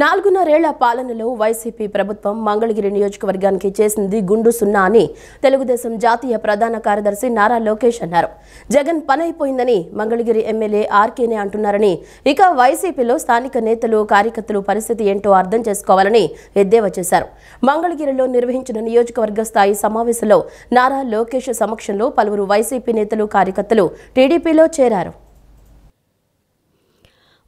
నాలుగున్నరేళ్ల పాలనలో వైసీపీ ప్రభుత్వం మంగళగిరి నియోజకవర్గానికి చేసింది గుండు సున్నా అని తెలుగుదేశం జాతీయ ప్రధాన కార్యదర్శి నారా లోకేష్ అన్నారు. జగన్ పనైపోయిందని మంగళగిరి ఎమ్మెల్యే ఆర్కేనే అంటున్నారని, ఇక వైసీపీలో స్థానిక నేతలు కార్యకర్తలు పరిస్థితి ఏంటో అర్థం చేసుకోవాలని ఎద్దేవా చేశారు. మంగళగిరిలో నిర్వహించిన నియోజకవర్గ స్థాయి సమావేశంలో నారా లోకేష్ సమక్షంలో పలువురు వైసీపీ నేతలు కార్యకర్తలు టీడీపీలో చేరారు.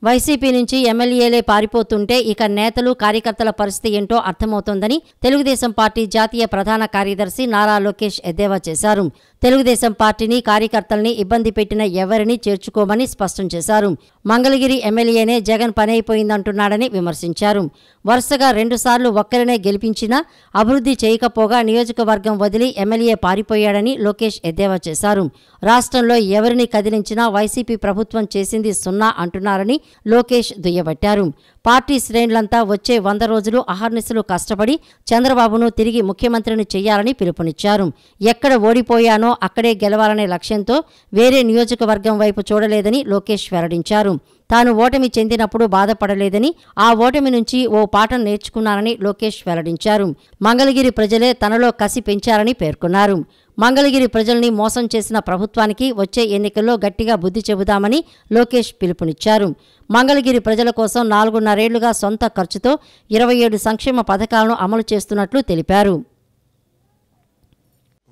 వైసీపీ నుంచి ఎమ్మెల్యేలే పారిపోతుంటే ఇక నేతలు కార్యకర్తల పరిస్థితి ఏంటో అర్థమవుతోందని తెలుగుదేశం పార్టీ జాతీయ ప్రధాన కార్యదర్శి నారా లోకేష్ ఎద్దేవా చేశారు. తెలుగుదేశం పార్టీని కార్యకర్తల్ని ఇబ్బంది పెట్టిన ఎవరిని చేర్చుకోమని స్పష్టం చేశారు. మంగళగిరి ఎమ్మెల్యేనే జగన్ పనైపోయిందంటున్నాడని విమర్శించారు. వరుసగా 2 సార్లు ఒక్కరినే గెలిపించినా అభివృద్ధి చేయకపోగా నియోజకవర్గం వదిలి ఎమ్మెల్యే పారిపోయాడని లోకేష్ ఎద్దేవా చేశారు. రాష్ట్రంలో ఎవరిని కదిలించినా వైసీపీ ప్రభుత్వం చేసింది సున్నా అంటున్నారని లోకేష్ దుయ్యబట్టారు. పార్టీ శ్రేణులంతా వచ్చే 100 రోజులు అహర్నిశలు కష్టపడి చంద్రబాబును తిరిగి ముఖ్యమంత్రిని చేయాలని పిలుపునిచ్చారు. ఎక్కడ ఓడిపోయానో అక్కడే గెలవాలనే లక్ష్యంతో వేరే నియోజకవర్గం వైపు చూడలేదని లోకేష్ వెల్లడించారు. తాను ఓటమి చెందినప్పుడు బాధపడలేదని, ఆ ఓటమి నుంచి ఓ పాఠం నేర్చుకున్నానని లోకేష్ వెల్లడించారు. మంగళగిరి ప్రజలే తనలో కసి పెంచారని పేర్కొన్నారు. మంగళగిరి ప్రజల్ని మోసం చేసిన ప్రభుత్వానికి వచ్చే ఎన్నికల్లో గట్టిగా బుద్ధి చెబుదామని లోకేష్ పిలుపునిచ్చారు. మంగళగిరి ప్రజల కోసం 4.5 ఏళ్లుగా సొంత ఖర్చుతో 27 సంక్షేమ పథకాలను అమలు చేస్తున్నట్లు తెలిపారు.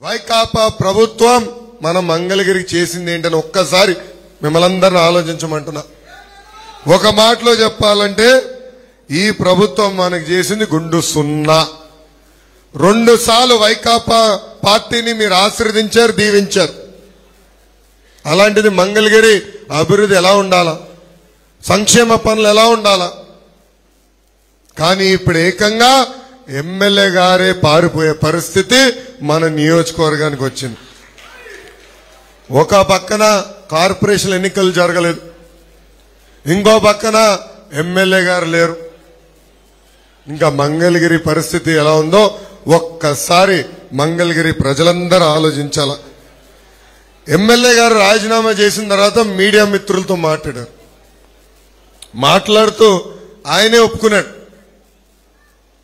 వైకాపా ప్రభుత్వం మన మంగళగిరికి చేసింది ఏంటని ఒక్కసారి మిమ్మల్ందరినీ ఆలోచించమంటున్నా. ఒక మాటలో చెప్పాలంటే ఈ ప్రభుత్వం మనకు చేసింది గుండు సున్నా. 2 సార్లు వైకాపా పార్టీని మీరు ఆశీర్వదించారు, దీవించారు. అలాంటిది మంగళగిరి అభివృద్ధి ఎలా ఉండాలా, సంక్షేమ పనులు ఎలా ఉండాలా, కానీ ఇప్పుడు ఏకంగా ఎమ్మెల్యే గారే పారిపోయే పరిస్థితి మన నియోజకవర్గానికి వచ్చింది. ఒక పక్కన కార్పొరేషన్ ఎన్నికలు జరగలేదు, ఇంకో పక్కన ఎమ్మెల్యే గారు లేరు. ఇంకా మంగళగిరి పరిస్థితి ఎలా ఉందో ఒక్కసారి మంగళగిరి ప్రజలందరూ ఆలోచించాల. ఎమ్మెల్యే గారు రాజీనామా చేసిన తర్వాత మీడియా మిత్రులతో మాట్లాడుతూ ఆయనే ఒప్పుకున్నాడు,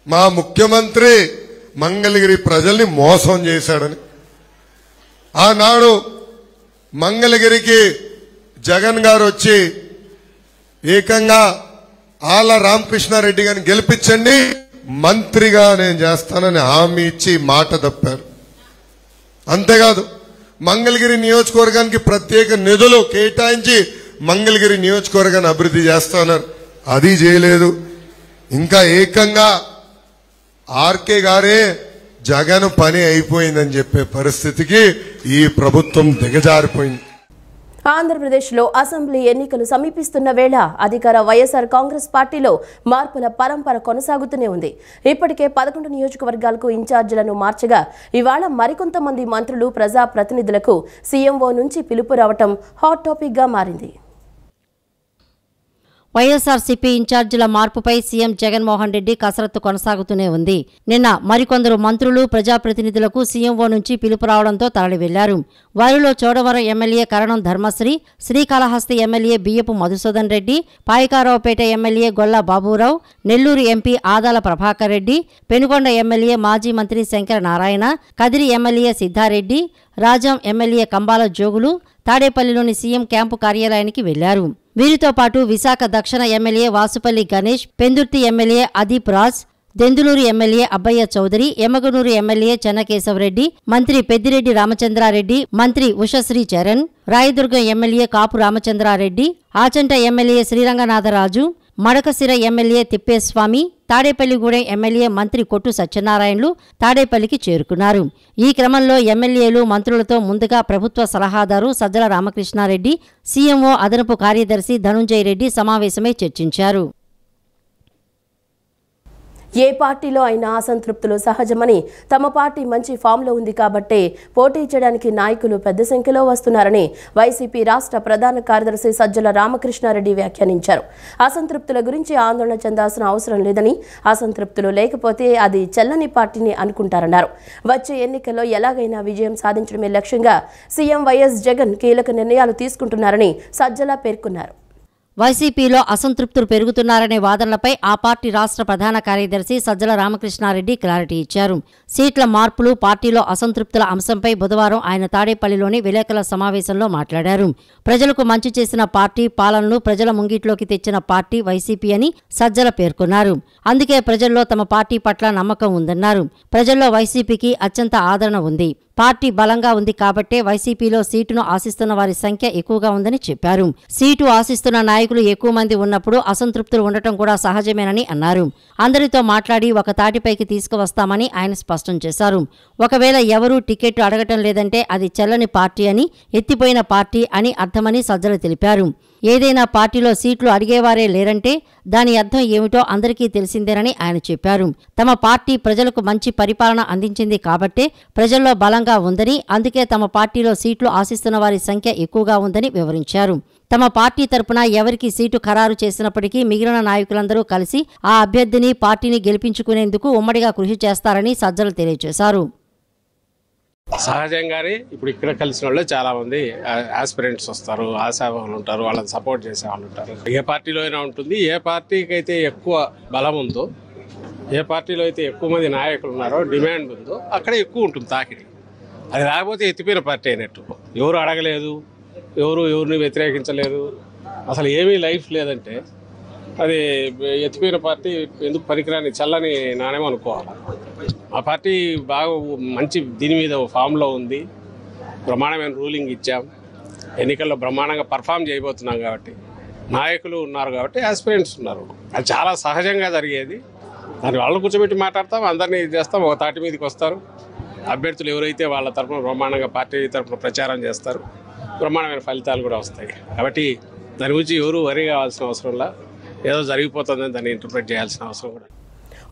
మా ముఖ్యమంత్రి మంగళగిరి ప్రజల్ని మోసం చేశాడని. ఆనాడు మంగళగిరికి జగన్ గారు వచ్చి ఏకంగా ఆళ్ళ రామకృష్ణారెడ్డి గారిని గెలిపించండి, మంత్రిగా నేను చేస్తానని హామీ ఇచ్చి మాట తప్పారు. అంతేకాదు మంగళగిరి నియోజకవర్గానికి ప్రత్యేక నిధులు కేటాయించి మంగళగిరి నియోజకవర్గాన్ని అభివృద్ధి చేస్తున్నారు, అది చేయలేదు. ఇంకా ఏకంగా ఆర్కే గారే జగన్ పని అయిపోయిందని చెప్పే పరిస్థితికి ఈ ప్రభుత్వం దిగజారిపోయింది. ఆంధ్రప్రదేశ్లో అసెంబ్లీ ఎన్నికలు సమీపిస్తున్న వేళ అధికార వైఎస్ఆర్ కాంగ్రెస్ పార్టీలో మార్పుల పరంపర కొనసాగుతూనే ఉంది. ఇప్పటికే 11 నియోజకవర్గాలకు ఇన్ఛార్జీలను మార్చగా ఇవాళ మరికొంతమంది మంత్రులు, ప్రజాప్రతినిధులకు సీఎంఓ నుంచి పిలుపు రావటం హాట్ టాపిక్ గా మారింది. వైఎస్ఆర్సీపీ ఇన్ఛార్జీల మార్పుపై సీఎం జగన్మోహన్ రెడ్డి కసరత్తు కొనసాగుతూనే ఉంది. నిన్న మరికొందరు మంత్రులు, ప్రజాప్రతినిధులకు సీఎంఓ నుంచి పిలుపు రావడంతో తరలి వెళ్లారు. వారిలో Chodavaram MLA Karanam Dharmasri, Srikalahasti MLA Biyyapu Madhusudan Reddy, Payakaraopeta MLA Golla Baburao, Nellore MP Adala Prabhakar Reddy, Penukonda MLA మాజీ మంత్రి శంకర నారాయణ, కదిరి ఎమ్మెల్యే సిద్ధారెడ్డి, రాజం ఎమ్మెల్యే కంబాల జోగులు తాడేపల్లిలోని సీఎం క్యాంపు కార్యాలయానికి వెళ్లారు. వీరితో పాటు విశాఖ దక్షిణ MLA Vasupalli Ganesh, Pendurthi MLA Adeep Raj, Denduluru MLA Abbaya Chowdary, Emmiganur MLA Chennakesavareddy, మంత్రి పెద్దిరెడ్డి రామచంద్రారెడ్డి, మంత్రి Ushasri Charan, Rayadurgam MLA Kapu Ramachandrareddy, Achanta MLA Sri Ranganatha Raju, Madakasira MLA Thippeswamy, Tadepalligudem MLA మంత్రి కొట్టు సత్యనారాయణలు తాడేపల్లికి చేరుకున్నారు. ఈ క్రమంలో ఎమ్మెల్యేలు, మంత్రులతో ముందుగా ప్రభుత్వ సలహాదారు సజ్జల రామకృష్ణారెడ్డి, సీఎంఓ అదనపు కార్యదర్శి ధనుంజయ రెడ్డి సమావేశమై చర్చించారు. ఏ పార్టీలో అయినా అసంతృప్తులు సహజమని, తమ పార్టీ మంచి ఫామ్లో ఉంది కాబట్టే పోటీ చేయడానికి నాయకులు పెద్ద సంఖ్యలో వస్తున్నారని వైసీపీ రాష్ట్ర ప్రధాన కార్యదర్శి సజ్జల రామకృష్ణారెడ్డి వ్యాఖ్యానించారు. అసంతృప్తుల గురించి ఆందోళన చెందాల్సిన అవసరం లేదని, అసంతృప్తులు లేకపోతే అది చెల్లని పార్టీని అనుకుంటారన్నారు. వచ్చే ఎన్నికల్లో ఎలాగైనా విజయం సాధించడమే లక్ష్యంగా సీఎం వైఎస్ జగన్ కీలక నిర్ణయాలు తీసుకుంటున్నారని సజ్జల పేర్కొన్నారు. వైసీపీలో అసంతృప్తులు పెరుగుతున్నారనే వాదనలపై ఆ పార్టీ రాష్ట్ర ప్రధాన కార్యదర్శి సజ్జల రామకృష్ణారెడ్డి క్లారిటీ ఇచ్చారు. సీట్ల మార్పులు, పార్టీలో అసంతృప్తుల అంశంపై బుధవారం ఆయన తాడేపల్లిలోని విలేకరుల సమావేశంలో మాట్లాడారు. ప్రజలకు మంచి చేసిన పార్టీ, పాలనను ప్రజల ముంగిట్లోకి తెచ్చిన పార్టీ వైసీపీ అని సజ్జల పేర్కొన్నారు. అందుకే ప్రజల్లో తమ పార్టీ పట్ల నమ్మకం ఉందన్నారు. ప్రజల్లో వైసీపీకి అత్యంత ఆదరణ ఉంది. పార్టీ బలంగా ఉంది కాబట్టే వైసీపీలో సీటును ఆశిస్తున్న వారి సంఖ్య ఎక్కువగా ఉందని చెప్పారు. సీటు ఆశిస్తున్న నాయకులు ఎక్కువ మంది ఉన్నప్పుడు అసంతృప్తులు ఉండటం కూడా సహజమేనని అన్నారు. అందరితో మాట్లాడి ఒక తాటిపైకి తీసుకువస్తామని ఆయన స్పష్టం చేశారు. ఒకవేళ ఎవరూ టికెట్ అడగటం లేదంటే అది చెల్లని పార్టీ అని, ఎత్తిపోయిన పార్టీ అని అర్థమని సజ్జల తెలిపారు. ఏదైనా పార్టీలో సీట్లు అడిగేవారే లేరంటే దాని అర్థం ఏమిటో అందరికీ తెలిసిందేనని ఆయన చెప్పారు. తమ పార్టీ ప్రజలకు మంచి పరిపాలన అందించింది కాబట్టే ప్రజల్లో బలంగా ఉందని, అందుకే తమ పార్టీలో సీట్లు ఆశిస్తున్న వారి సంఖ్య ఎక్కువగా ఉందని వివరించారు. తమ పార్టీ తరపున ఎవరికి సీటు ఖరారు చేసినప్పటికీ మిగిలిన నాయకులందరూ కలిసి ఆ అభ్యర్థిని, పార్టీని గెలిపించుకునేందుకు ఉమ్మడిగా కృషి చేస్తారని సజ్జల తెలియజేశారు. సహజంగానే ఇప్పుడు ఇక్కడ కలిసిన వాళ్ళు చాలా మంది ఆస్పిరెంట్స్ వస్తారు, ఆశావాహులు ఉంటారు, వాళ్ళని సపోర్ట్ చేసే వాళ్ళు ఉంటారు. ఏ పార్టీలో అయినా ఉంటుంది. ఏ పార్టీకి అయితే ఎక్కువ బలం ఉందో, ఏ పార్టీలో అయితే ఎక్కువ మంది నాయకులు ఉన్నారో, డిమాండ్ ఉందో అక్కడ ఎక్కువ ఉంటుంది తాకిడి. అది రాకపోతే ఎత్తిపోయిన పార్టీ అయినట్టు. ఎవరు అడగలేదు, ఎవరిని వ్యతిరేకించలేదు, అసలు ఏమీ లైఫ్ లేదంటే అది ఎత్తిపోయిన పార్టీ ఎందుకు పనికిరాని చల్లని నాణ్యం అనుకోవాలి. ఆ పార్టీ బాగా మంచి దీని మీద ఫామ్లో ఉంది. బ్రహ్మాండమైన రూలింగ్ ఇచ్చాం. ఎన్నికల్లో బ్రహ్మాండంగా పర్ఫామ్ చేయబోతున్నాం కాబట్టి నాయకులు ఉన్నారు, కాబట్టి ఆస్పిరెంట్స్ ఉన్నారు. అది చాలా సహజంగా జరిగేది. దాన్ని వాళ్ళు కూర్చోబెట్టి మాట్లాడతాం, అందరినీ చేస్తాం, ఒక తాటి మీదకి వస్తారు. అభ్యర్థులు ఎవరైతే వాళ్ళ తరఫున బ్రహ్మాండంగా పార్టీ తరఫున ప్రచారం చేస్తారు, బ్రహ్మాండమైన ఫలితాలు కూడా వస్తాయి. కాబట్టి దాని గురించి ఎవరు వరి కావాల్సిన అవసరంలా, ఏదో జరిగిపోతుందని దాన్ని ఇంటర్ప్రెట్ చేయాల్సిన అవసరం కూడా.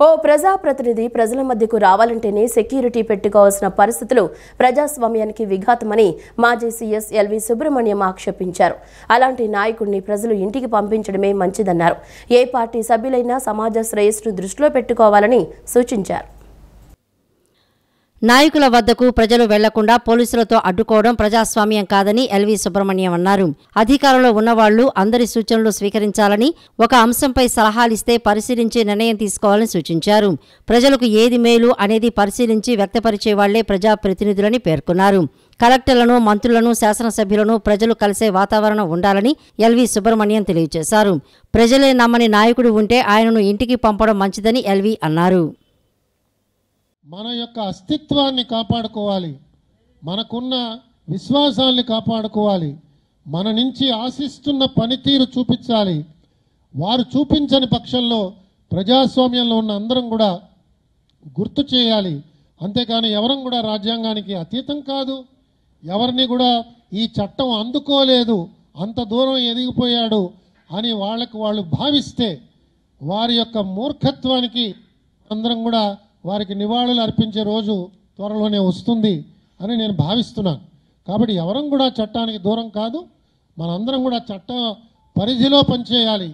ఓ ప్రజాప్రతినిధి ప్రజల మధ్యకు రావాలంటేనే సెక్యూరిటీ పెట్టుకోవాల్సిన పరిస్థితులు ప్రజాస్వామ్యానికి విఘాతమని మాజీ సీఎస్ ఎల్వి సుబ్రహ్మణ్యం ఆక్షేపించారు. అలాంటి నాయకుడిని ప్రజలు ఇంటికి పంపించడమే మంచిదన్నారు. ఏ పార్టీ సభ్యులైనా సమాజ శ్రేయస్సును దృష్టిలో పెట్టుకోవాలని సూచించారు. నాయకుల వద్దకు ప్రజలు వెళ్లకుండా పోలీసులతో అడ్డుకోవడం ప్రజాస్వామ్యం కాదని ఎల్వి సుబ్రహ్మణ్యం అన్నారు. అధికారంలో ఉన్నవాళ్లు అందరి సూచనలు స్వీకరించాలని, ఒక అంశంపై సలహాలిస్తే పరిశీలించి నిర్ణయం తీసుకోవాలని సూచించారు. ప్రజలకు ఏది మేలు అనేది పరిశీలించి వ్యక్తపరిచే వాళ్లే ప్రజాప్రతినిధులని పేర్కొన్నారు. కలెక్టర్లను, మంత్రులను, శాసనసభ్యులను ప్రజలు కలిసే వాతావరణం ఉండాలని ఎల్వి సుబ్రహ్మణ్యం తెలియజేశారు. ప్రజలే నమ్మని నాయకుడు ఉంటే ఆయనను ఇంటికి పంపడం మంచిదని ఎల్వి అన్నారు. మన యొక్క అస్తిత్వాన్ని కాపాడుకోవాలి, మనకున్న విశ్వాసాన్ని కాపాడుకోవాలి, మన నుంచి ఆశిస్తున్న పనితీరు చూపించాలి. వారు చూపించని పక్షంలో ప్రజాస్వామ్యంలో ఉన్న అందరం కూడా గుర్తు చేయాలి. అంతేకాని ఎవరం కూడా రాజ్యాంగానికి అతీతం కాదు, ఎవరిని కూడా ఈ చట్టం అందుకోలేదు, అంత దూరం ఎదిగిపోయాడు అని వాళ్ళు భావిస్తే వారి యొక్క మూర్ఖత్వానికి అందరం కూడా వారికి నివాళులు అర్పించే రోజు త్వరలోనే వస్తుంది అని నేను భావిస్తున్నాను. కాబట్టి ఎవరం కూడా చట్టానికి దూరం కాదు, మనందరం కూడా చట్ట పరిధిలో పనిచేయాలి.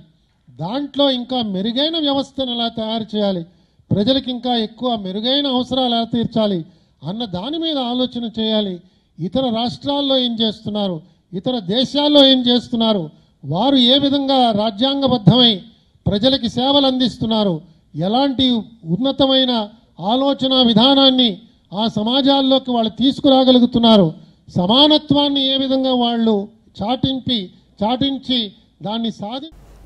దాంట్లో ఇంకా మెరుగైన వ్యవస్థను ఎలా తయారు చేయాలి, ప్రజలకు ఇంకా ఎక్కువ మెరుగైన అవసరాలు ఎలా తీర్చాలి అన్న దాని మీద ఆలోచన చేయాలి. ఇతర రాష్ట్రాల్లో ఏం చేస్తున్నారు, ఇతర దేశాల్లో ఏం చేస్తున్నారు, వారు ఏ విధంగా రాజ్యాంగబద్ధమై ప్రజలకి సేవలు అందిస్తున్నారు, ఎలాంటి ఉన్నతమైన ఆలోచన విధానాన్ని ఆ సమాజాల్లోకి వాళ్ళు తీసుకురాగలుగుతున్నారు, సమానత్వాన్ని ఏ విధంగా వాళ్ళు చాటించి దాన్ని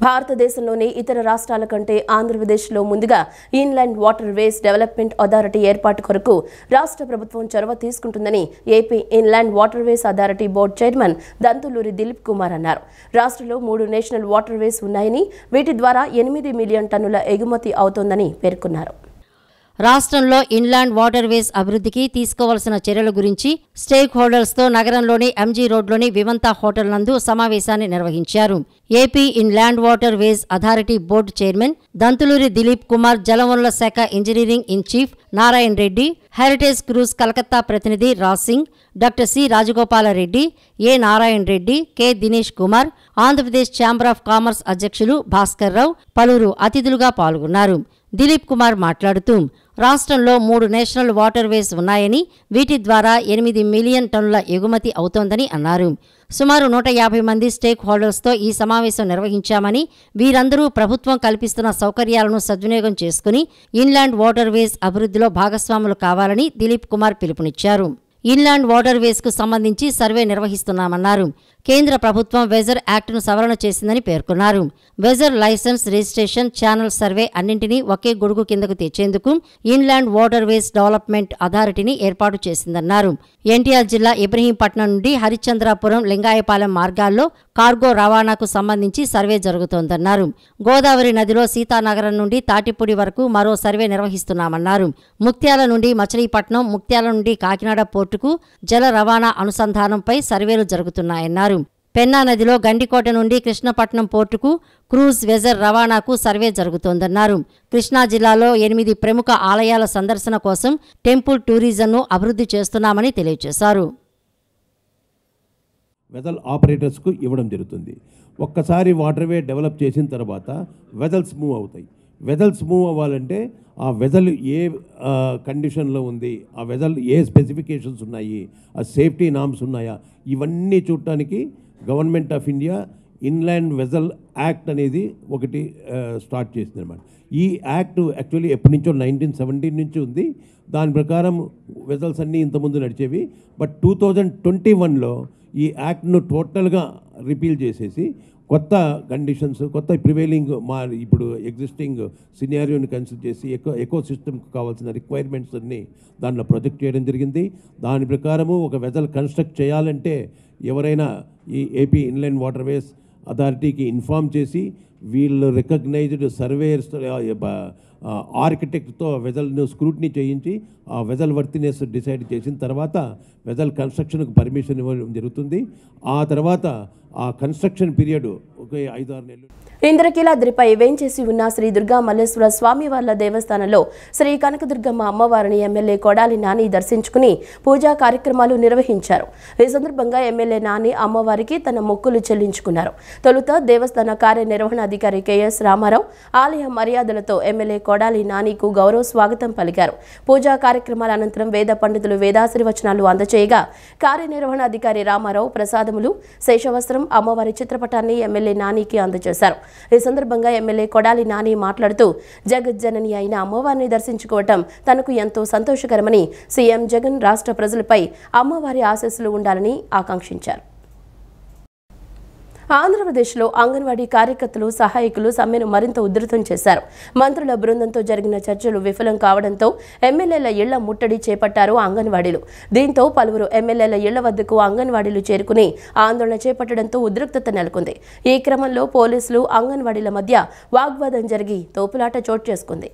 భారతదేశంలోని ఇతర రాష్ట్రాల కంటే ఆంధ్రప్రదేశ్లో ముందుగా ఇన్లాండ్ వాటర్ వేస్ డెవలప్మెంట్ అథారిటీ ఏర్పాటు కొరకు రాష్ట్ర ప్రభుత్వం చొరవ తీసుకుంటుందని AP inland water ways authority board chairman Dantuluri Dileep Kumar అన్నారు. రాష్ట్రంలో 3 నేషనల్ వాటర్ వేస్ ఉన్నాయని, వీటి ద్వారా 8 మిలియన్ టన్నుల ఎగుమతి అవుతోందని పేర్కొన్నారు. రాష్ట్రంలో ఇన్లాండ్ వాటర్ వేస్ అభివృద్ధికి తీసుకోవాల్సిన చర్యల గురించి స్టేక్ హోల్డర్స్తో నగరంలోని ఎంజీ రోడ్లోని వివంత హోటల్ నందు సమావేశాన్ని నిర్వహించారు. AP inland water ways authority board chairman Dantuluri Dileep Kumar, జలవనరుల శాఖ engineering in chief Narayana Reddy, heritage cruise Calcutta ప్రతినిధి Raj Singh, doctor C Rajagopalareddy, A Narayana Reddy, K Dinesh Kumar, Andhra Pradesh chamber of commerce అధ్యక్షులు భాస్కర్ రావు పలువురు అతిథులుగా పాల్గొన్నారు. దిలీప్ కుమార్ మాట్లాడుతూ రాష్ట్రంలో 3 నేషనల్ వాటర్ వేస్ ఉన్నాయని, వీటి ద్వారా 8 మిలియన్ టన్నుల ఎగుమతి అవుతోందని అన్నారు. సుమారు 150 మంది స్టేక్ హోల్డర్స్తో ఈ సమావేశం నిర్వహించామని, వీరందరూ ప్రభుత్వం కల్పిస్తున్న సౌకర్యాలను సద్వినియోగం చేసుకుని ఇన్లాండ్ వాటర్ వేస్ అభివృద్ధిలో భాగస్వాములు కావాలని దిలీప్ కుమార్ పిలుపునిచ్చారు. ఇన్లాండ్ వాటర్ వేస్కు సంబంధించి సర్వే నిర్వహిస్తున్నామన్నారు. కేంద్ర ప్రభుత్వం వెజర్ యాక్ట్ను సవరణ చేసిందని పేర్కొన్నారు. వెజర్ లైసెన్స్, రిజిస్ట్రేషన్, ఛానల్ సర్వే అన్నింటినీ ఒకే గొడుగు కిందకు తెచ్చేందుకు ఇన్లాండ్ వాటర్ వేస్ డెవలప్మెంట్ అథారిటీని ఏర్పాటు చేసిందన్నారు. ఎన్టీఆర్ జిల్లా ఇబ్రహీంపట్నం నుండి హరిశ్చంద్రాపురం, లింగాయపాలెం మార్గాల్లో కార్గో రవాణాకు సంబంధించి సర్వే జరుగుతోందన్నారు. గోదావరి నదిలో సీతానగరం నుండి తాటిపూడి వరకు మరో సర్వే నిర్వహిస్తున్నామన్నారు. ముక్త్యాల నుండి మచిలీపట్నం, ముక్త్యాల నుండి కాకినాడ పోర్టుకు జల రవాణా అనుసంధానంపై సర్వేలు జరుగుతున్నాయన్నారు. పెన్నా నదిలో గండికోట నుండి కృష్ణపట్నం పోర్టుకు క్రూజ్ వెజర్ రవాణాకు సర్వే జరుగుతోందన్నారు. కృష్ణా జిల్లాలో 8 ప్రముఖ ఆలయాల సందర్శన కోసం టెంపుల్ టూరిజంను అభివృద్ధి చేస్తున్నామని తెలియజేశారు. వెజల్ ఆపరేటర్స్కు ఇవ్వడం జరుగుతుంది. ఒక్కసారి వాటర్వే డెవలప్ చేసిన తర్వాత వెజల్స్ మూవ్ అవుతాయి. వెజల్స్ మూవ్ అవ్వాలంటే ఆ వెజల్ ఏ కండిషన్లో ఉంది, ఆ వెజల్ ఏ స్పెసిఫికేషన్స్ ఉన్నాయి, ఆ సేఫ్టీ నామ్స్ ఉన్నాయా, ఇవన్నీ చూడటానికి government of India inland vessel act అనేది ఒకటి స్టార్ట్ చేసింది అనమాట. ఈ యాక్ట్ యాక్చువల్లీ ఎప్పటి నుంచో 1917 నుంచి ఉంది. దాని ప్రకారం వెజల్స్ అన్నీ ఇంతకుముందు నడిచేవి. బట్ 2021లో ఈ యాక్ట్ను టోటల్గా రిపీల్ చేసేసి కొత్త కండిషన్స్, కొత్త ప్రివైలింగ్ ఇప్పుడు ఎగ్జిస్టింగ్ సినారియోని కన్సిడర్ చేసి ఎకో సిస్టమ్కి కావాల్సిన రిక్వైర్మెంట్స్ అన్నీ దాంట్లో ప్రొజెక్ట్ చేయడం జరిగింది. దాని ప్రకారము ఒక వెజల్ కన్స్ట్రక్ట్ చేయాలంటే ఎవరైనా ఈ ఏపీ ఇన్లాండ్ వాటర్వేస్ అథారిటీకి ఇన్ఫామ్ చేసి వీళ్ళు రికగ్నైజ్డ్ సర్వేయర్స్, ఆర్కిటెక్ట్తో వెజల్ను స్క్రూటినీ చేయించి ఆ వెజల్ వర్తినెస్ డిసైడ్ చేసిన తర్వాత వెజల్ కన్స్ట్రక్షన్కు పర్మిషన్ ఇవ్వడం జరుగుతుంది. ఆ తర్వాత ఆ కన్స్ట్రక్షన్ పీరియడ్ ఒక 5-6 నెలలు. ఇంద్రకీలాద్రిపై వేంచేసి ఉన్న శ్రీ దుర్గా మల్లేశ్వర స్వామివార్ల దేవస్థానంలో శ్రీ కనకదుర్గమ్మ అమ్మవారిని ఎమ్మెల్యే కొడాలి నాని దర్శించుకుని పూజా కార్యక్రమాలు నిర్వహించారు. ఈ సందర్భంగా ఎమ్మెల్యే నాని అమ్మవారికి తన మొక్కులు చెల్లించుకున్నారు. తొలుత దేవస్థాన కార్యనిర్వహణాధికారి కెఎస్ రామారావు ఆలయ మర్యాదలతో ఎమ్మెల్యే కొడాలి నానికు గౌరవ స్వాగతం పలికారు. పూజా కార్యక్రమాల అనంతరం వేద పండితులు వేదాశీర్వచనాలు అందచేయగా కార్యనిర్వహణాధికారి రామారావు ప్రసాదములు, శేషవస్త్రం, అమ్మవారి చిత్రపటాన్ని ఎమ్మెల్యే నానికి అందజేశారు. ఈ సందర్భంగా ఎమ్మెల్యే కొడాలి నాని మాట్లాడుతూ జగజ్జనని అయిన అమ్మవారిని దర్శించుకోవటం తనకు ఎంతో సంతోషకరమని, సీఎం జగన్ రాష్ట్ర ప్రజలపై అమ్మవారి ఆశీస్సులు ఉండాలని ఆకాంక్షించారు. ఆంధ్రప్రదేశ్లో అంగన్వాడీ కార్యకర్తలు, సహాయకులు సమ్మెను మరింత ఉధృతం చేశారు. మంత్రుల బృందంతో జరిగిన చర్చలు విఫలం కావడంతో ఎమ్మెల్యేల ఇళ్ల ముట్టడి చేపట్టారు అంగన్వాడీలు. దీంతో పలువురు ఎమ్మెల్యేల ఇళ్ల వద్దకు అంగన్వాడీలు చేరుకుని ఆందోళన చేపట్టడంతో ఉద్రిక్తత నెలకొంది. ఈ క్రమంలో పోలీసులు, అంగన్వాడీల మధ్య వాగ్వాదం జరిగి తోపులాట చోటు చేసుకుంది.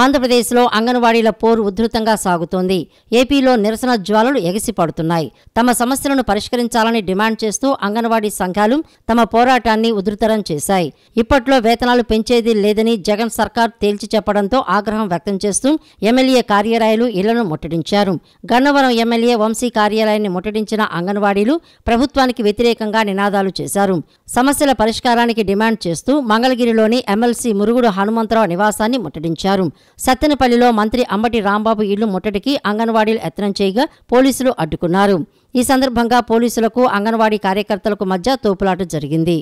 ఆంధ్రప్రదేశ్లో అంగన్వాడీల పోరు ఉధృతంగా సాగుతోంది. ఏపీలో నిరసన జ్వాలలు ఎగిసిపడుతున్నాయి. తమ సమస్యలను పరిష్కరించాలని డిమాండ్ చేస్తూ అంగన్వాడీ సంఘాలు తమ పోరాటాన్ని ఉధృతరం చేశాయి. ఇప్పట్లో వేతనాలు పెంచేది లేదని జగన్ సర్కార్ తేల్చి చెప్పడంతో ఆగ్రహం వ్యక్తం చేస్తూ ఎమ్మెల్యే కార్యాలయాలు, ఇళ్లను ముట్టడించారు. గన్నవరం ఎమ్మెల్యే వంశీ కార్యాలయాన్ని ముట్టడించిన అంగన్వాడీలు ప్రభుత్వానికి వ్యతిరేకంగా నినాదాలు చేశారు. సమస్యల పరిష్కారానికి డిమాండ్ చేస్తూ మంగళగిరిలోని ఎమ్మెల్సీ మురుగుడు హనుమంతరావు నివాసాన్ని ముట్టడించారు. సత్తెనపల్లిలో మంత్రి అంబటి రాంబాబు ఇళ్లు ముట్టడికి అంగన్వాడీలు యత్నం చేయగా పోలీసులు అడ్డుకున్నారు. ఈ సందర్భంగా పోలీసులకు, అంగన్వాడీ కార్యకర్తలకు మధ్య తోపులాట జరిగింది.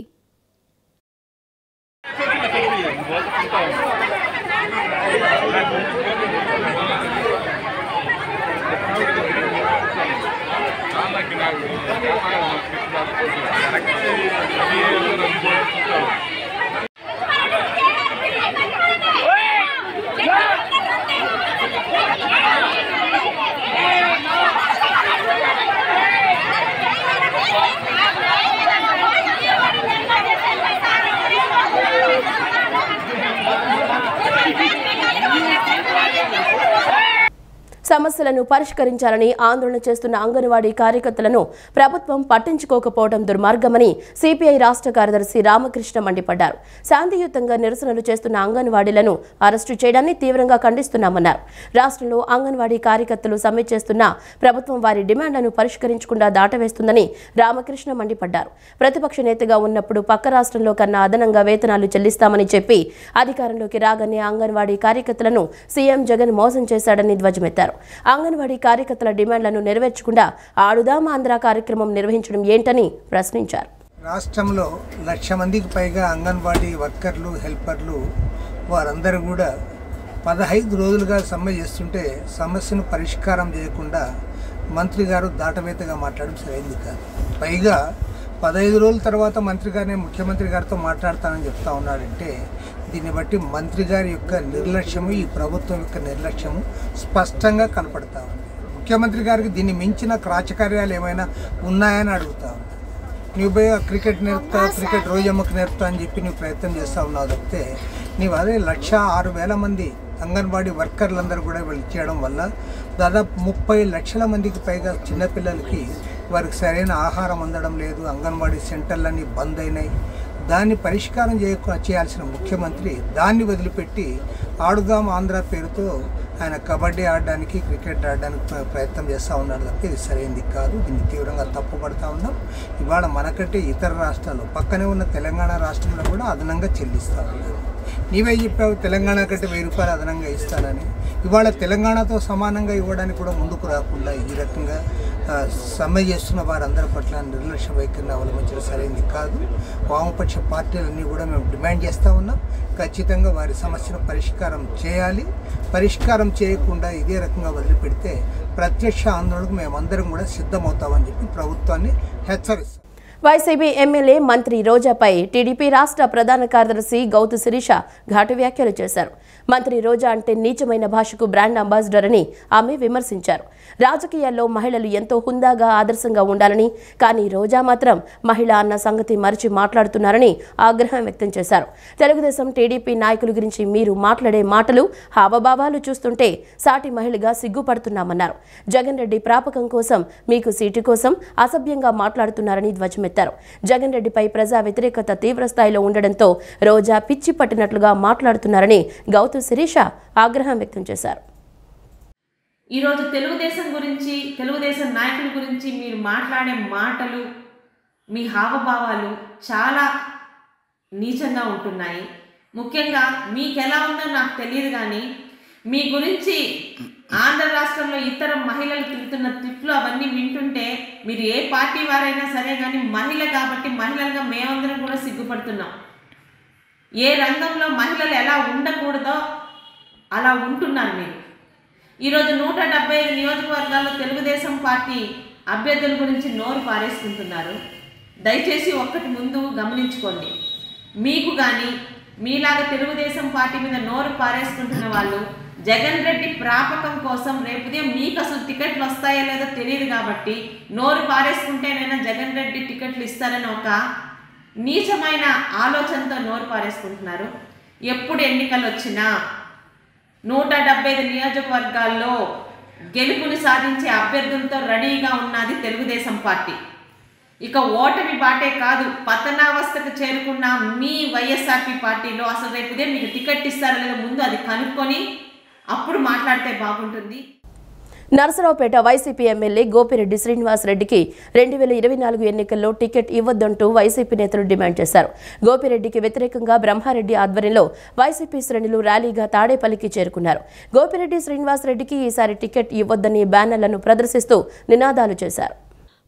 సమస్యలను పరిష్కరించాలని ఆందోళన చేస్తున్న అంగన్వాడీ కార్యకర్తలను ప్రభుత్వం పట్టించుకోకపోవడం దుర్మార్గమని సిపిఐ రాష్ట్ర కార్యదర్శి రామకృష్ణ మండిపడ్డారు. శాంతియుతంగా నిరసనలు చేస్తున్న అంగన్వాడీలను అరెస్టు చేయడాన్ని తీవ్రంగా ఖండిస్తున్నామన్నారు. రాష్ట్రంలో అంగన్వాడీ కార్యకర్తలు సమ్మె చేస్తున్నా ప్రభుత్వం వారి డిమాండ్లను పరిష్కరించకుండా దాటవేస్తుందని రామకృష్ణ మండిపడ్డారు. ప్రతిపక్ష నేతగా ఉన్నప్పుడు పక్క రాష్ట్రంలో కన్నా అదనంగా వేతనాలు చెల్లిస్తామని చెప్పి అధికారంలోకి రాగానే అంగన్వాడీ కార్యకర్తలను సీఎం జగన్ మోసం చేశాడని ధ్వజమెత్తారు. అంగన్వాడీ కార్యకర్తల డిమాండ్లను నెరవేర్చకుండా ఆడుదాం ఆంధ్ర కార్యక్రమం నిర్వహించడం ఏంటని ప్రశ్నించారు. రాష్ట్రంలో 1,00,000 మందికి పైగా అంగన్వాడీ వర్కర్లు, హెల్పర్లు వారందరూ కూడా 15 రోజులుగా సమ్మె చేస్తుంటే సమస్యను పరిష్కారం చేయకుండా మంత్రి గారు దాటవేతగా మాట్లాడడం సరైంది కాదు. పైగా 15 రోజుల తర్వాత మంత్రి గారిని ముఖ్యమంత్రి గారితో మాట్లాడతానని చెప్తా ఉన్నాడంటే దీన్ని బట్టి మంత్రి గారి యొక్క నిర్లక్ష్యము, ఈ ప్రభుత్వం యొక్క నిర్లక్ష్యము స్పష్టంగా కనపడతా ఉంది. ముఖ్యమంత్రి గారికి దీన్ని మించిన క్రాచకార్యాలు ఏమైనా ఉన్నాయని అడుగుతా ఉంది. నువ్వు పోయి క్రికెట్ నేర్పుతావు, క్రికెట్ రోజమ్మకు నేర్పుతా అని చెప్పి నువ్వు ప్రయత్నం చేస్తూ ఉన్నావు తప్పితే నీవు అదే 1,06,000 మంది అంగన్వాడీ వర్కర్లందరూ కూడా వీళ్ళు చేయడం వల్ల దాదాపు 30 లక్షల మందికి పైగా చిన్నపిల్లలకి వారికి సరైన ఆహారం అందడం లేదు. అంగన్వాడీ సెంటర్లన్నీ బంద్ అయినాయి. దాన్ని పరిష్కారం చేయాల్సిన ముఖ్యమంత్రి దాన్ని వదిలిపెట్టి ఆడుదాం ఆంధ్ర పేరుతో ఆయన కబడ్డీ ఆడడానికి, క్రికెట్ ఆడడానికి ప్రయత్నం చేస్తూ ఉన్నాడు తప్ప ఇది సరైనది కాదు. దీన్ని తీవ్రంగా తప్పుపడతా ఉన్నాం. ఇవాళ మనకంటే ఇతర రాష్ట్రాలు పక్కనే ఉన్న తెలంగాణ రాష్ట్రంలో కూడా అదనంగా చెల్లిస్తూ ఉన్నారు. నీవే చెప్పావు తెలంగాణ కంటే 1000 రూపాయలు అదనంగా ఇస్తానని. ఇవాళ తెలంగాణతో సమానంగా ఇవ్వడానికి కూడా ముందుకు రాకుండా ఈ రకంగా సమ్మె చేస్తున్న వారందరి పట్ల నిర్లక్ష్య వైఖరిని అవలంబించడం సరైనది కాదు. వామపక్ష పార్టీలన్నీ కూడా మేము డిమాండ్ చేస్తూ ఉన్నాం. ఖచ్చితంగా వారి సమస్యను పరిష్కారం చేయాలి. పరిష్కారం చేయకుండా ఇదే రకంగా వదిలిపెడితే ప్రత్యక్ష ఆందోళనకు మేమందరం కూడా సిద్ధమవుతామని చెప్పి ప్రభుత్వాన్ని హెచ్చరిస్తాం. వైసీపీ ఎమ్మెల్యే మంత్రి రోజాపై టీడీపీ రాష్ట్ర ప్రధాన కార్యదర్శి గౌతు శిరీష ఘాటు వ్యాఖ్యలు చేశారు. మంత్రి రోజా అంటే నీచమైన భాషకు బ్రాండ్ అంబాసిడర్ అని ఆమె విమర్శించారు. రాజకీయాల్లో మహిళలు ఎంతో హుందాగా ఆదర్శంగా ఉండాలని, కానీ రోజా మాత్రం మహిళ అన్న సంగతి మరిచి మాట్లాడుతున్నారని ఆగ్రహం వ్యక్తం చేశారు. తెలుగుదేశం టీడీపీ నాయకుల గురించి మీరు మాట్లాడే మాటలు, హావభావాలు చూస్తుంటే సాటి మహిళగా సిగ్గుపడుతున్నామన్నారు. జగన్ రెడ్డి ప్రాపకం కోసం, మీకు సీటు కోసం అసభ్యంగా మాట్లాడుతున్నారని ధ్వజమెత్తారు. జగన్ రెడ్డిపై ప్రజా వ్యతిరేకత తీవ్రస్థాయిలో ఉండడంతో రోజా పిచ్చి పట్టినట్లుగా మాట్లాడుతున్నారని గౌతు శిరీష ఆగ్రహం వ్యక్తం చేశారు. ఈరోజు తెలుగుదేశం గురించి, తెలుగుదేశం నాయకుల గురించి మీరు మాట్లాడే మాటలు, మీ హావభావాలు చాలా నీచంగా ఉంటున్నాయి. ముఖ్యంగా మీకు ఎలా ఉందో నాకు తెలియదు, కానీ మీ గురించి ఆంధ్ర రాష్ట్రంలో ఇతర మహిళలు తిరుగుతున్న తిట్లు అవన్నీ వింటుంటే మీరు ఏ పార్టీ వారైనా సరే కానీ మహిళ కాబట్టి మహిళలుగా మేమందరం కూడా సిగ్గుపడుతున్నాం. ఏ రంగంలో మహిళలు ఎలా ఉండకూడదో అలా ఉంటున్నారు మీరు. ఈరోజు 175 నియోజకవర్గాల్లో తెలుగుదేశం పార్టీ అభ్యర్థుల గురించి నోరు పారేసుకుంటున్నారు. దయచేసి ఒక్కటి ముందు గమనించుకోండి. మీకు కానీ మీలాగా తెలుగుదేశం పార్టీ మీద నోరు పారేసుకుంటున్న వాళ్ళు జగన్ రెడ్డి ప్రాపకం కోసం రేపు ఉదయం మీకు అసలు టికెట్లు వస్తాయో లేదో తెలియదు కాబట్టి నోరు పారేసుకుంటేనైనా జగన్ రెడ్డి టికెట్లు ఇస్తారని ఒక నీచమైన ఆలోచనతో నోరు పారేసుకుంటున్నారు. ఎప్పుడు ఎన్నికలు వచ్చినా 175 నియోజకవర్గాల్లో గెలుపుని సాధించే అభ్యర్థులతో రెడీగా ఉన్నది తెలుగుదేశం పార్టీ. ఇక ఓటమి బాటే కాదు, పతనావస్థకు చేరుకున్న మీ వైఎస్ఆర్పీ పార్టీలో అసలు రేపు ఉదయం మీకు టికెట్ ఇస్తారో లేదో ముందు అది కనుక్కొని అప్పుడు మాట్లాడితే బాగుంటుంది. నరసరావుపేట వైసీపీ ఎమ్మెల్యే గోపిరెడ్డి శ్రీనివాసరెడ్డికి 2024 ఎన్నికల్లో టికెట్ ఇవ్వొద్దంటూ వైసీపీ నేతలు డిమాండ్ చేశారు. గోపిరెడ్డికి వ్యతిరేకంగా బ్రహ్మారెడ్డి ఆధ్వర్యంలో వైసీపీ శ్రేణులు ర్యాలీగా తాడేపల్లికి చేరుకున్నారు. గోపిరెడ్డి శ్రీనివాసరెడ్డికి ఈసారి టికెట్ ఇవ్వొద్దని బ్యానర్లను ప్రదర్శిస్తూ నినాదాలు చేశారు.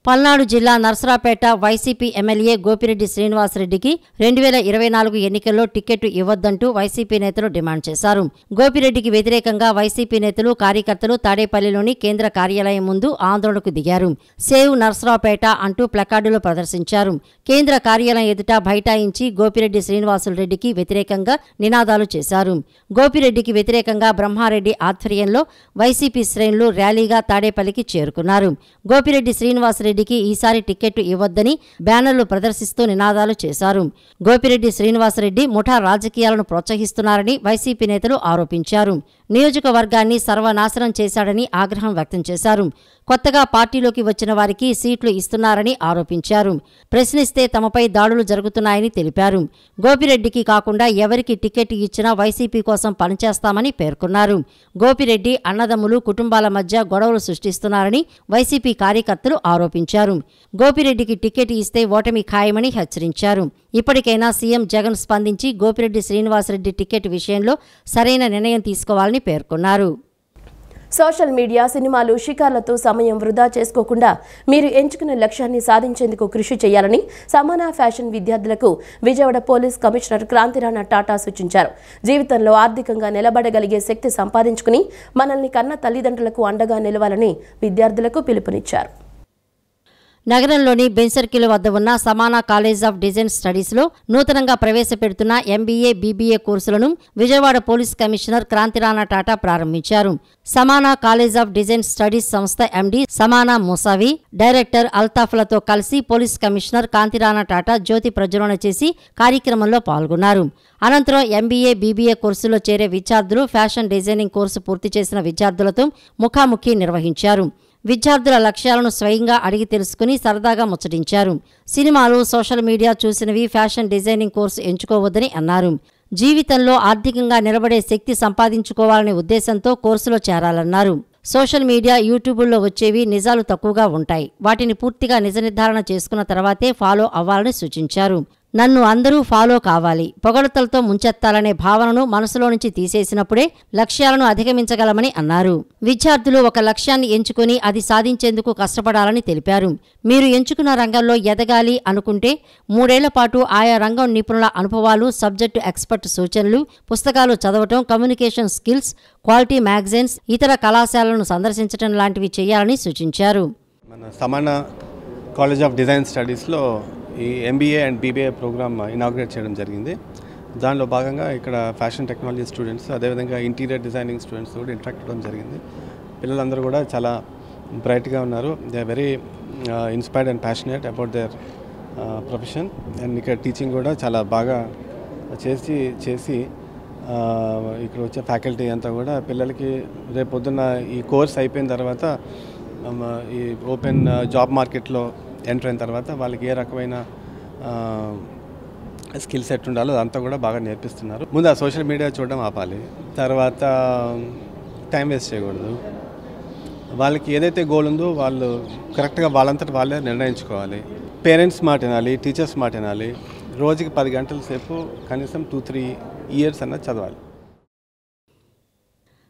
పల్నాడు జిల్లా నర్సరావుపేట వైసీపీ ఎమ్మెల్యే గోపిరెడ్డి శ్రీనివాసరెడ్డికి 2024 ఎన్నికల్లో టికెట్ ఇవ్వొద్దంటూ వైసీపీ నేతలు డిమాండ్ చేశారు. గోపిరెడ్డికి వ్యతిరేకంగా వైసీపీ నేతలు, కార్యకర్తలు తాడేపల్లిలోని కేంద్ర కార్యాలయం ముందు ఆందోళనకు దిగారు. సేవ్ నర్సరావుపేట అంటూ ప్లకార్డులు ప్రదర్శించారు. కేంద్ర కార్యాలయం ఎదుట బైఠాయించి గోపిరెడ్డి శ్రీనివాసరెడ్డికి వ్యతిరేకంగా నినాదాలు చేశారు. గోపిరెడ్డికి వ్యతిరేకంగా బ్రహ్మారెడ్డి ఆధ్వర్యంలో వైసీపీ శ్రేణులు ర్యాలీగా తాడేపల్లికి చేరుకున్నారు. గోపిరెడ్డి శ్రీనివాసరెడ్డికి ఈసారి టికెట్ ఇవ్వొద్దని బ్యానర్లు ప్రదర్శిస్తూ నినాదాలు చేశారు. గోపిరెడ్డి శ్రీనివాసరెడ్డి ముఠా రాజకీయాలను ప్రోత్సహిస్తున్నారని వైసీపీ నేతలు ఆరోపించారు. నియోజకవర్గాన్ని సర్వనాశనం చేశాడని ఆగ్రహం వ్యక్తం చేశారు. కొత్తగా పార్టీలోకి వచ్చిన వారికి సీట్లు ఇస్తున్నారని ఆరోపించారు. ప్రశ్నిస్తే తమపై దాడులు జరుగుతున్నాయని తెలిపారు. గోపిరెడ్డికి కాకుండా ఎవరికి టికెట్ ఇచ్చినా వైసీపీ కోసం పనిచేస్తామని పేర్కొన్నారు. గోపిరెడ్డి అన్నదమ్ములు కుటుంబాల మధ్య గొడవలు సృష్టిస్తున్నారని వైసీపీ కార్యకర్తలు ఆరోపించారు. గోపిరెడ్డికి టికెట్ ఇస్తే ఓటమి ఖాయమని హెచ్చరించారు. ఇప్పటికైనా సీఎం జగన్ స్పందించి గోపిరెడ్డి శ్రీనివాసరెడ్డి టికెట్ విషయంలో సరైన నిర్ణయం తీసుకోవాలని పేర్కొన్నారు. సోషల్ మీడియా, సినిమాలు, షికార్లతో సమయం వృధా చేసుకోకుండా మీరు ఎంచుకున్న లక్ష్యాన్ని సాధించేందుకు కృషి చేయాలని సమానా ఫ్యాషన్ విద్యార్థులకు విజయవాడ పోలీస్ కమిషనర్ క్రాంతిరాణా టాటా సూచించారు. జీవితంలో ఆర్థికంగా నిలబడగలిగే శక్తి సంపాదించుకుని మనల్ని కన్న తల్లిదండ్రులకు అండగా నిలవాలని విద్యార్థులకు పిలుపునిచ్చారు. నగరంలోని బెంజ్ సర్కిల్ వద్ద ఉన్న సమానా కాలేజ్ ఆఫ్ డిజైన్ స్టడీస్లో నూతనంగా ప్రవేశపెడుతున్న ఎంబీఏ, బీబీఏ కోర్సులను విజయవాడ పోలీస్ కమిషనర్ క్రాంతిరాణా టాటా ప్రారంభించారు. సమానా కాలేజ్ ఆఫ్ డిజైన్ స్టడీస్ సంస్థ ఎండీ సమానా మూసావి, డైరెక్టర్ అల్తాఫ్లతో కలిసి పోలీస్ కమిషనర్ క్రాంతిరాణా టాటా జ్యోతి ప్రజ్వలన చేసి కార్యక్రమంలో పాల్గొన్నారు. అనంతరం ఎంబీఏ, బీబీఏ కోర్సులో చేరే విద్యార్థులు ఫ్యాషన్ డిజైనింగ్ కోర్సు పూర్తి చేసిన విద్యార్థులతో ముఖాముఖి నిర్వహించారు. విద్యార్థుల లక్ష్యాలను స్వయంగా అడిగి తెలుసుకుని సరదాగా ముచ్చటించారు. సినిమాలు, సోషల్ మీడియా చూసినవి ఫ్యాషన్ డిజైనింగ్ కోర్సు ఎంచుకోవద్దని అన్నారు. జీవితంలో ఆర్థికంగా నిలబడే శక్తి సంపాదించుకోవాలనే ఉద్దేశంతో కోర్సులో చేరాలన్నారు. సోషల్ మీడియా, యూట్యూబుల్లో వచ్చేవి నిజాలు తక్కువగా ఉంటాయి. వాటిని పూర్తిగా నిజ నిర్ధారణ చేసుకున్న తర్వాతే ఫాలో అవ్వాలని సూచించారు. నన్ను అందరూ ఫాలో కావాలి, పొగడతలతో ముంచెత్తాలనే భావనను మనసులో నుంచి తీసేసినప్పుడే లక్ష్యాలను అధిగమించగలమని అన్నారు. విద్యార్థులు ఒక లక్ష్యాన్ని ఎంచుకుని అది సాధించేందుకు కష్టపడాలని తెలిపారు. మీరు ఎంచుకున్న రంగంలో ఎదగాలి అనుకుంటే 3 ఏళ్ల పాటు ఆయా రంగం నిపుణుల అనుభవాలు, సబ్జెక్టు ఎక్స్పర్ట్ సూచనలు, పుస్తకాలు చదవటం, కమ్యూనికేషన్ స్కిల్స్, క్వాలిటీ మ్యాగజైన్స్, ఇతర కళాశాలను సందర్శించడం లాంటివి చేయాలని సూచించారు. మన సమానా కాలేజ్ ఆఫ్ డిజైన్ స్టడీస్లో ఈ MBA and BBA program inaugurate చేయడం జరిగింది. దానిలో భాగంగా ఇక్కడ ఫ్యాషన్ టెక్నాలజీ స్టూడెంట్స్, అదేవిధంగా ఇంటీరియర్ డిజైనింగ్ స్టూడెంట్స్ కూడా ఇంటరాక్ట్ అవ్వడం జరిగింది. పిల్లలందరూ కూడా చాలా బ్రైట్గా ఉన్నారు. They are very inspired and passionate about their profession. And ఇక్కడ టీచింగ్ కూడా చాలా బాగా చేసి ఇక్కడ వచ్చే ఫ్యాకల్టీ అంతా కూడా పిల్లలకి రేపు పొద్దున్న ఈ కోర్స్ అయిపోయిన తర్వాత ఈ ఓపెన్ జాబ్ మార్కెట్లో ఎంటర్ అయిన తర్వాత వాళ్ళకి ఏ రకమైన స్కిల్ సెట్ ఉండాలో అదంతా కూడా బాగా నేర్పిస్తున్నారు. ముందు ఆ సోషల్ మీడియా చూడడం ఆపాలి, తర్వాత టైం వేస్ట్ చేయకూడదు. వాళ్ళకి ఏదైతే గోల్ ఉందో వాళ్ళు కరెక్ట్గా వాళ్ళంతటి వాళ్ళే నిర్ణయించుకోవాలి. పేరెంట్స్ మాట వినాలి, టీచర్స్ మాట వినాలి. రోజుకి 10 గంటల సేపు కనీసం 2-3 ఇయర్స్ అన్నది చదవాలి.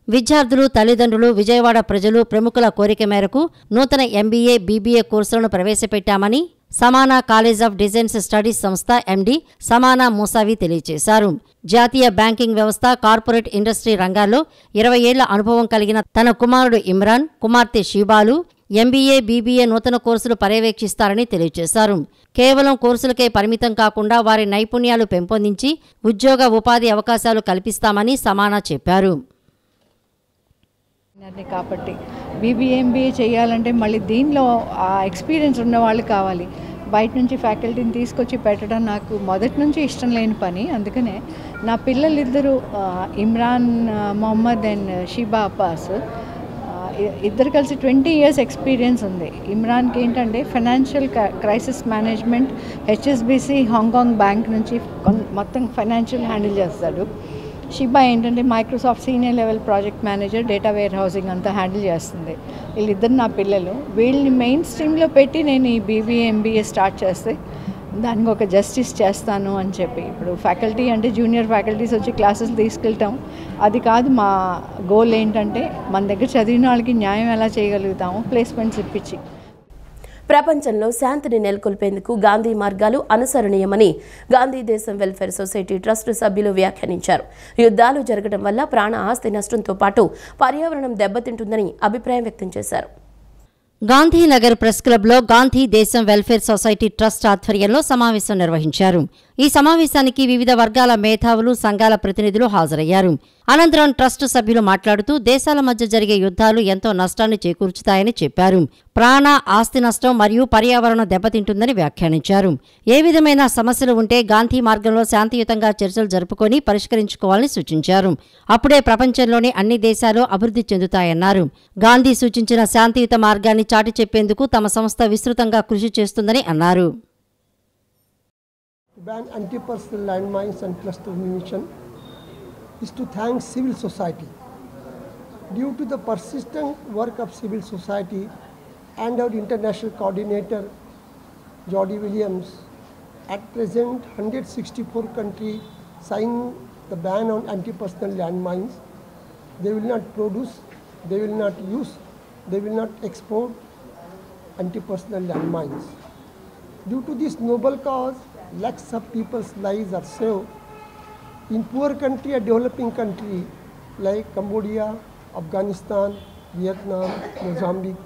విద్యార్థులు, తల్లిదండ్రులు, విజయవాడ ప్రజలు, ప్రముఖుల కోరిక మేరకు నూతన ఎంబీఏ, బీబీఏ కోర్సులను ప్రవేశపెట్టామని సమానా కాలేజ్ ఆఫ్ డిజైన్స్ స్టడీస్ సంస్థ ఎండీ సమానా మూసావి తెలియజేశారు. జాతీయ బ్యాంకింగ్ వ్యవస్థ, కార్పొరేట్ ఇండస్ట్రీ రంగాల్లో 20 ఏళ్ల అనుభవం కలిగిన తన కుమారుడు ఇమ్రాన్, కుమార్తె షీబాలు ఎంబీఏ, బీబీఏ నూతన కోర్సులు పర్యవేక్షిస్తారని తెలియజేశారు. కేవలం కోర్సులకే పరిమితం కాకుండా వారి నైపుణ్యాలు పెంపొందించి ఉద్యోగ, ఉపాధి అవకాశాలు కల్పిస్తామని సమానా చెప్పారు. కాబట్టి బీబీఏ, ఎంబీఏ చేయాలంటే మళ్ళీ దీనిలో ఆ ఎక్స్పీరియన్స్ ఉన్న వాళ్ళు కావాలి. బయట నుంచి ఫ్యాకల్టీని తీసుకొచ్చి పెట్టడం నాకు మొదటి నుంచి ఇష్టం లేని పని. అందుకనే నా పిల్లలిద్దరూ ఇమ్రాన్ మొహమ్మద్ అండ్ షీబా అబ్బాస్ ఇద్దరు కలిసి 20 ఇయర్స్ ఎక్స్పీరియన్స్ ఉంది. ఇమ్రాన్కి ఏంటంటే financial crisis management, HSBC Hong Kong నుంచి మొత్తం ఫైనాన్షియల్ హ్యాండిల్ చేస్తాడు. షిబా ఏంటంటే Microsoft senior level project manager, data warehousing అంతా హ్యాండిల్ చేస్తుంది. వీళ్ళిద్దరు నా పిల్లలు. వీళ్ళని మెయిన్ స్ట్రీమ్లో పెట్టి నేను ఈ బీబీఏ, ఎంబీఏ స్టార్ట్ చేస్తే దానికి ఒక జస్టిస్ చేస్తాను అని చెప్పి. ఇప్పుడు ఫ్యాకల్టీ అంటే జూనియర్ ఫ్యాకల్టీస్ వచ్చి క్లాసెస్ తీసుకెళ్తాం, అది కాదు. మా గోల్ ఏంటంటే మన దగ్గర చదివిన వాళ్ళకి న్యాయం ఎలా చేయగలుగుతాము, ప్లేస్మెంట్స్ ఇప్పించి. ప్రపంచంలో శాంతిని నెలకొల్పేందుకు గాంధీ మార్గాలు అనుసరణీయమని గాంధీ దేశం వెల్ఫేర్ సొసైటీ ట్రస్ట్ సభ్యులు వ్యాఖ్యానించారు. యుద్ధాలు జరగడం వల్ల ప్రాణ ఆస్తి నష్టంతో పాటు పర్యావరణం దెబ్బతింటుందని అభిప్రాయం వ్యక్తం చేశారు. గాంధీనగర్ ప్రెస్ క్లబ్లో గాంధీ దేశం వెల్ఫేర్ సొసైటీ ట్రస్ట్ ఆధ్వర్యంలో సమావేశం నిర్వహించారు. ఈ సమావేశానికి వివిధ వర్గాల మేధావులు, సంఘాల ప్రతినిధులు హాజరయ్యారు. అనంతరం ట్రస్ట్ సభ్యులు మాట్లాడుతూ దేశాల మధ్య జరిగే యుద్ధాలు ఎంతో నష్టాన్ని చేకూర్చుతాయని చెప్పారు. ప్రాణ, ఆస్తి నష్టం మరియు పర్యావరణం దెబ్బతింటుందని వ్యాఖ్యానించారు. ఏ విధమైన సమస్యలు ఉంటే గాంధీ మార్గంలో శాంతియుతంగా చర్చలు జరుపుకొని పరిష్కరించుకోవాలని సూచించారు. అప్పుడే ప్రపంచంలోని అన్ని దేశాలు అభివృద్ధి చెందుతాయన్నారు. గాంధీ సూచించిన శాంతియుత మార్గాన్ని చాటి చెప్పేందుకు తమ సంస్థ విస్తృతంగా కృషి చేస్తుందని అన్నారు. Ban anti-personnel landmines and cluster munition is to thank civil society. Due to the persistent work of civil society and our international coordinator, Jody Williams, at present 164 countries signed the ban on anti-personnel landmines. They will not produce, they will not use, they will not export anti-personnel landmines. Due to this noble cause, lakhs of people's lives are saved in poor country or developing country like Cambodia, Afghanistan, Vietnam, Mozambique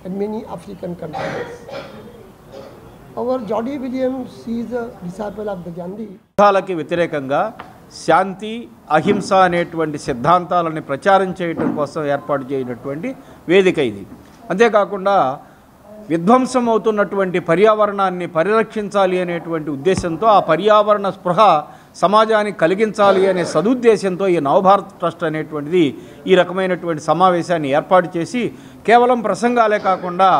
and many African countries. Our Jody Williams is a disciple of the Gandhi. యుద్ధాలకి వ్యతిరేకంగా శాంతి, అహింస అనేటువంటి సిద్ధాంతాలను ప్రచారం చేయడం కోసం ఏర్పాటు చేయనటువంటి వేదిక ఇది. అంతేకాకుండా విధ్వంసం అవుతున్నటువంటి పర్యావరణాన్ని పరిరక్షించాలి అనేటువంటి ఉద్దేశంతో, ఆ పర్యావరణ స్పృహ సమాజానికి కలిగించాలి అనే సదుద్దేశంతో ఈ నవభారత్ ట్రస్ట్ అనేటువంటిది ఈ రకమైనటువంటి సమావేశాన్ని ఏర్పాటు చేసి కేవలం ప్రసంగాలే కాకుండా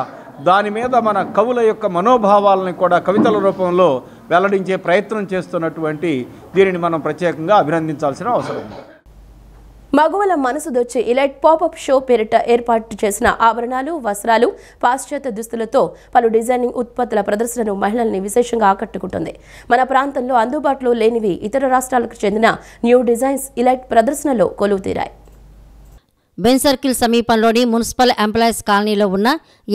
దాని మీద మన కవుల యొక్క మనోభావాలను కూడా కవితల రూపంలో వెల్లడించే ప్రయత్నం చేస్తున్నటువంటి దీనిని మనం ప్రత్యేకంగా అభినందించాల్సిన అవసరం ఉంది. మగవల మనసు దొచ్చే ఇలైట్ పాపప్ షో పేరిట ఏర్పాటు చేసిన ఆభరణాలు, వస్త్రాలు, పాశ్చాత్య దుస్తులతో పలు డిజైనింగ్ ఉత్పత్తుల ప్రదర్శనను మహిళల్ని విశేషంగా ఆకట్టుకుంటుంది. మన ప్రాంతంలో అందుబాటులో లేనివి ఇతర రాష్ట్రాలకు చెందిన న్యూ డిజైన్స్ ఇలైట్ ప్రదర్శనలో కొలువుతీరాయి. బెన్ సర్కిల్ సమీపంలోని మున్సిపల్ ఎంప్లాయీస్ కాలనీలో ఉన్న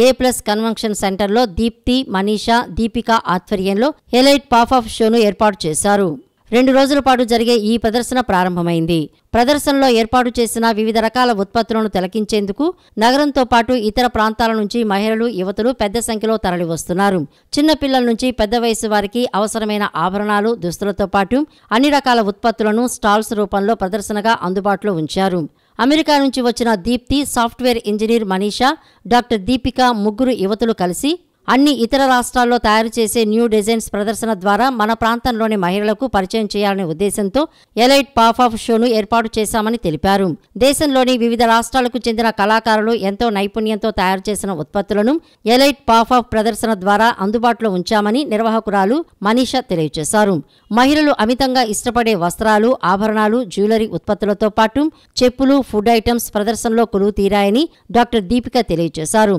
A+ కన్వెన్షన్ సెంటర్లో దీప్తి, మనీషా, దీపిక ఆధ్వర్యంలో ఎలైట్ పాపప్ షోను ఏర్పాటు చేశారు. 2 రోజుల పాటు జరిగే ఈ ప్రదర్శన ప్రారంభమైంది. ప్రదర్శనలో ఏర్పాటు చేసిన వివిధ రకాల ఉత్పత్తులను తిలకించేందుకు నగరంతో పాటు ఇతర ప్రాంతాల నుంచి మహిళలు, యువతులు పెద్ద సంఖ్యలో తరలివస్తున్నారు. చిన్నపిల్లల నుంచి పెద్ద వయసు వారికి అవసరమైన ఆభరణాలు, దుస్తులతో పాటు అన్ని రకాల ఉత్పత్తులను స్టాల్స్ రూపంలో ప్రదర్శనగా అందుబాటులో ఉంచారు. అమెరికా నుంచి వచ్చిన Deepti, software engineer Manisha, doctor Deepika ముగ్గురు యువతులు కలిసి అన్ని ఇతర రాష్ట్రాల్లో తయారు చేసే న్యూ డిజైన్స్ ప్రదర్శన ద్వారా మన ప్రాంతంలోని మహిళలకు పరిచయం చేయాలనే ఉద్దేశంతో ఎలైట్ పాపప్ షోను ఏర్పాటు చేశామని తెలిపారు. దేశంలోని వివిధ రాష్ట్రాలకు చెందిన కళాకారులు ఎంతో నైపుణ్యంతో తయారు చేసిన ఉత్పత్తులను ఎలైట్ పాపప్ ప్రదర్శన ద్వారా అందుబాటులో ఉంచామని నిర్వాహకురాలు మనీషా తెలియజేశారు. మహిళలు అమితంగా ఇష్టపడే వస్త్రాలు, ఆభరణాలు, జ్యువెలరీ ఉత్పత్తులతో పాటు చెప్పులు, ఫుడ్ ఐటమ్స్ ప్రదర్శనలో కొలువు తీరాయని డాక్టర్ దీపిక తెలియజేశారు.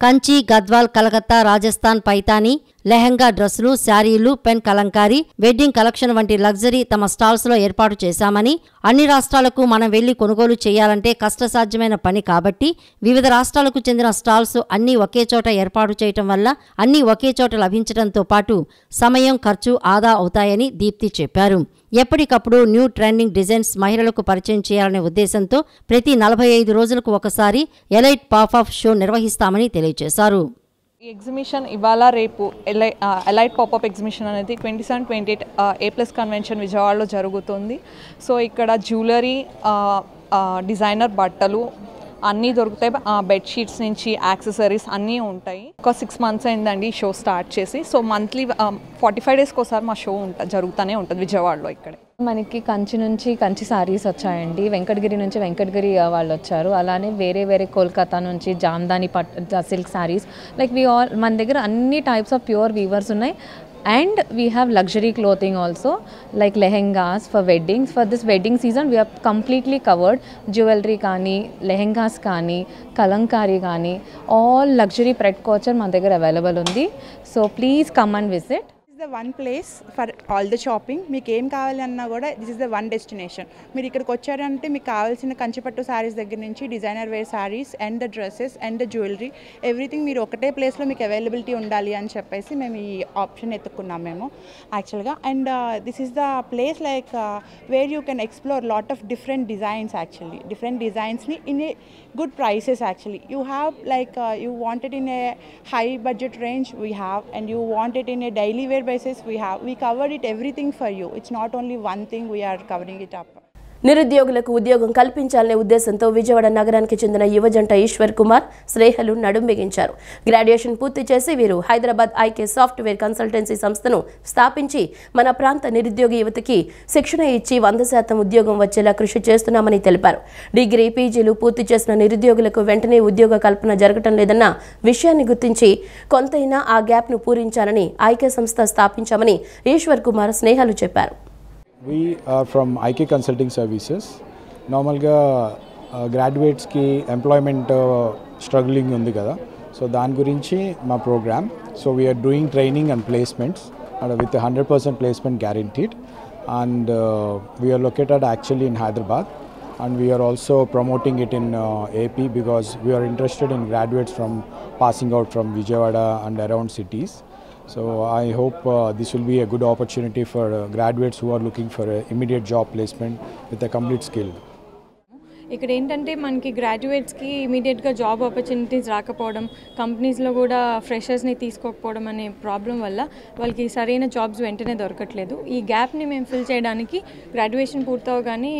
కంచి, గద్వాల్, కలకత్తా, రాజస్థాన్ పైతానీ, లెహంగా డ్రెస్సులు, శారీలు, పెన్ కలంకారీ, వెడ్డింగ్ కలెక్షన్ వంటి లగ్జరీ తమ స్టాల్స్లో ఏర్పాటు చేశామని, అన్ని రాష్ట్రాలకు మనం వెళ్లి కొనుగోలు చేయాలంటే కష్టసాధ్యమైన పని కాబట్టి వివిధ రాష్ట్రాలకు చెందిన స్టాల్స్ అన్నీ ఒకే చోట ఏర్పాటు చేయటం వల్ల అన్నీ ఒకే చోట లభించడంతో పాటు సమయం, ఖర్చు ఆదా అవుతాయని దీప్తి చెప్పారు. ఎప్పటికప్పుడు న్యూ ట్రెండింగ్ డిజైన్స్ మహిళలకు పరిచయం చేయాలనే ఉద్దేశంతో ప్రతి 45 రోజులకు ఒకసారి ఎలైట్ పాపప్ షో నిర్వహిస్తామని తెలియజేశారు. ఈ ఎగ్జిబిషన్ ఇవాళ రేపు ఎలైట్ పాపప్ ఎగ్జిబిషన్ అనేది 27-28 A+ కన్వెన్షన్ విజయవాడలో జరుగుతుంది. సో ఇక్కడ జ్యువెలరీ, డిజైనర్ బట్టలు అన్నీ దొరుకుతాయి. బెడ్షీట్స్ నుంచి యాక్సెసరీస్ అన్నీ ఉంటాయి. ఒక 6 months అయిందండి ఈ షో స్టార్ట్ చేసి. సో మంత్లీ 45 daysకి ఒకసారి మా షో జరుగుతూనే ఉంటుంది విజయవాడలో. ఇక్కడే మనకి కంచి నుంచి కంచి సారీస్ వచ్చాయండి, వెంకటగిరి నుంచి వెంకటగిరి వాళ్ళు వచ్చారు, అలానే వేరే కోల్కతా నుంచి జామ్దాని సిల్క్ సారీస్, లైక్ మన దగ్గర అన్ని టైప్స్ ఆఫ్ ప్యూర్ వీవర్స్ ఉన్నాయి. And we have luxury clothing also, like lehengas for weddings. For this wedding season we have completely covered jewelry kani, lehengas kani, kalankari kani, all luxury pret culture మన దగ్గర available ఉంది. So please come and visit. This is the one place for all the shopping. మీకు ఏం కావాలన్నా కూడా this is the one destination. మీరు ఇక్కడికి వచ్చారంటే మీకు కావాల్సిన కంచిపట్టు సారీస్ దగ్గర నుంచి designer wear sarees and the dresses and the jewellery everything మీరు ఒకటే ప్లేస్లో మీకు అవైలబిలిటీ ఉండాలి అని చెప్పేసి మేము ఈ ఆప్షన్ ఎత్తుకున్నాం మేము యాక్చువల్గా. And this is the place like where you can explore lot of different designs actually, different డిజైన్స్ని in a good prices actually. You have like you want it in a high budget range we have, and you want it in a daily wear basis we covered it everything for you. It's not only one thing we are covering it up. నిరుద్యోగులకు ఉద్యోగం కల్పించాలనే ఉద్దేశంతో విజయవాడ నగరానికి చెందిన యువజంట ఈశ్వర్ కుమార్ శ్రేహలు నడుం బిగించారు. Graduation పూర్తి చేసి వీరు హైదరాబాద్ ఐకే సాఫ్ట్వేర్ కన్సల్టెన్సీ సంస్థను స్థాపించి మన ప్రాంత నిరుద్యోగ యువతకి శిక్షణ ఇచ్చి 100% ఉద్యోగం వచ్చేలా కృషి చేస్తున్నామని తెలిపారు. డిగ్రీ పీజీలు పూర్తి చేసిన నిరుద్యోగులకు వెంటనే ఉద్యోగ కల్పన జరగటం లేదన్న విషయాన్ని గుర్తించి కొంతైనా ఆ గ్యాప్ను పూరించాలని ఐకే సంస్థ స్థాపించామని ఈశ్వర్ కుమార్ స్నేహలు చెప్పారు. We are from IK Consulting Services. నార్మల్గా గ్రాడ్యుయేట్స్కి ఎంప్లాయ్మెంట్ స్ట్రగ్లింగ్ ఉంది కదా, సో దాని గురించి మా program. So we are doing training and placements with 100% placement guaranteed, and we are located actually in Hyderabad, and we are also promoting it in AP because we are interested in graduates from passing out from Vijayawada and around cities. So I hope this will be a good opportunity for graduates who are looking for an immediate job placement with a complete skill. ఇక్కడ ఏంటంటే మనకి గ్రాడ్యుయేట్స్కి ఇమీడియట్గా job opportunities రాకపోవడం, కంపెనీస్లో కూడా ఫ్రెషర్స్ని తీసుకోకపోవడం అనే problem వల్ల వాళ్ళకి సరైన జాబ్స్ వెంటనే దొరకట్లేదు. ఈ గ్యాప్ని మేము ఫిల్ చేయడానికి గ్రాడ్యుయేషన్ పూర్తవగానే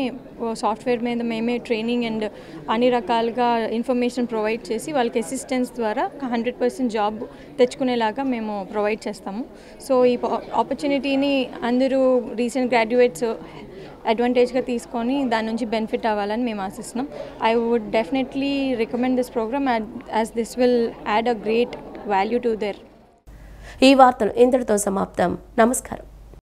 సాఫ్ట్వేర్ మీద మేమే ట్రైనింగ్ అండ్ అన్ని రకాలుగా ఇన్ఫర్మేషన్ ప్రొవైడ్ చేసి వాళ్ళకి అసిస్టెన్స్ ద్వారా 100% జాబ్ తెచ్చుకునేలాగా మేము ప్రొవైడ్ చేస్తాము. సో ఈ ఆపర్చునిటీని అందరూ రీసెంట్ గ్రాడ్యుయేట్స్ అడ్వాంటేజ్గా తీసుకొని దాని నుంచి బెనిఫిట్ అవ్వాలని మేము ఆశిస్తున్నాం. I would definitely recommend this program as this will add a great value to their. ఈ వార్తలు ఇంతటితో సమాప్తం. నమస్కారం.